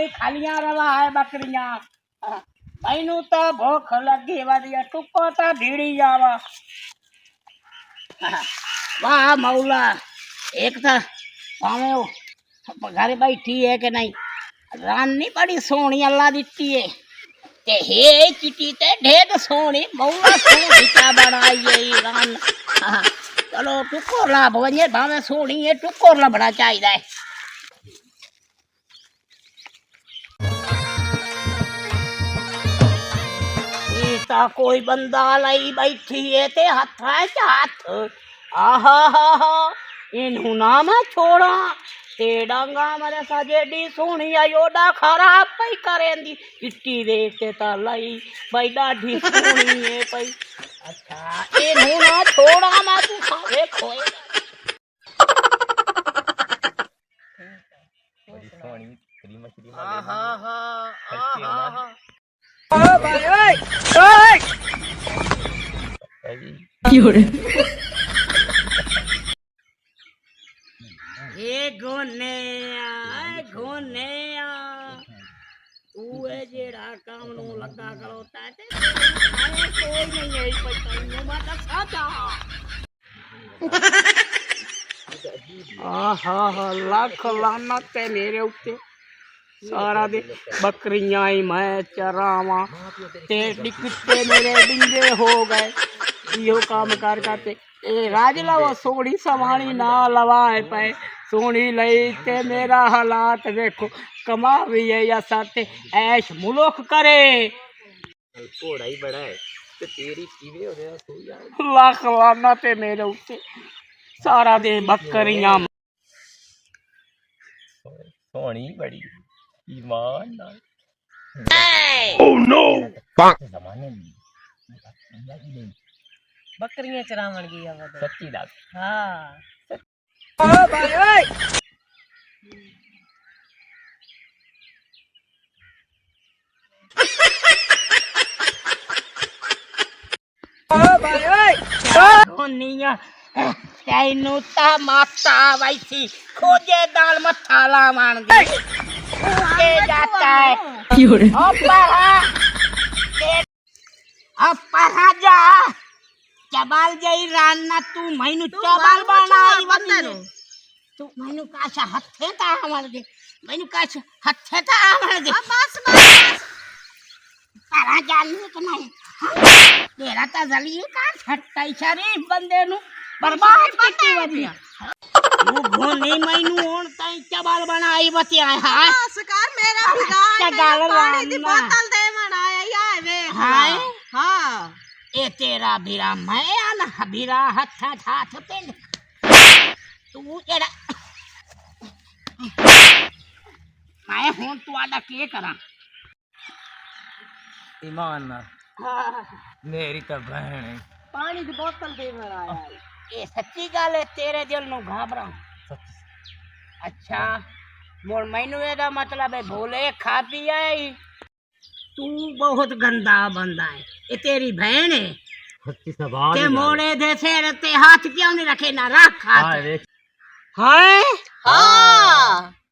भाई खालियां रवा है बकरियां मैनू तो भूख लगी वधिया टुको तो भीड़ी जावा वाह मौला एक तो भावे घर बैठी है कि नहीं रानी बड़ी सोहनी अल्लाह दिती है ते हे चिटी ते ढेर सोहनी मौला सोहनी क्या बनाई है रान चलो टुको लाभ वजे भावे सोहनी है टुको लभना चाहिए ता कोई बंदा लाई बैठी है ते हथ है हाथ आहा हा हा इनू ना मैं छोड़ा ते डांगा मरे सजेडी सोहनी योडा खराब पई करेंदी चिट्टी देख ते ता लाई भाई डाढी सोहनी है पई अच्छा इनू ना छोड़ा मैं तू खावे खोए बड़ी सोहनी करी मछली आहा हा आहा भाई ओए ओए ए गोने तू है जेड़ा काम नु लगा करोता ते कोई नहीं है पता नु माता साजा आहा हा लाख लानत ते मेरे उत्ते सारा दे बकरियां ही मैं चरावा ते डिकटे मेरे डिंगे हो गए यो काम कर करते ए राजला वो सोहनी सवाणी ना लवाए पे सोहनी लई ते मेरा हालात देखो कमा भी है या साथे ऐश मुलुक करे घोड़ा ही बड़ा है ते तेरी किवे हो गया सो यार लाख लाना ते मेरे उत्ते सारा दे बकरियां सोहनी बड़ी ईमान नाल ओह नो जमाने बकरियां चरावण गई है सच्ची बात हाँ ओ भाई ओए ओ भाई ओए कोनिया तैनू ता माता वैसी खोजे दाल मथा लावण दी के जाता है अपरा जा चबाल जई रान्ना तू मैनू चबाल बनाई वतन तू मैनू काशा हथे ता आवण दे मैनू काशा हथे ता आवण दे बस तारा जानू कि नहीं तेरा ता जली का छट्टाई शरीफ बंदे नु बर्बाद कीती वदिया तू घोनी मैनू होण ताई चबाल बनाई वती आया हां सरकार मेरा भिगाए पानी दी बोतल दे मनाया आए वे हां हां ए तेरा भीरा मैं आना भीरा हाथ पिंड तू एड़ा मैं हूं तू आदा के करा ईमान ना मेरी तो बहन है पानी दी बोतल दे मनाया ए सच्ची गल है तेरे दिल नु घबरा अच्छा मोर मैनू एदा मतलब है भोले खा पी आई तू बहुत गंदा बंदा है ये तेरी बहन है सच्ची सवाल ते मोड़े दे सिर ते हाथ क्यों नहीं रखे ना रख हाथ हां हाय हाँ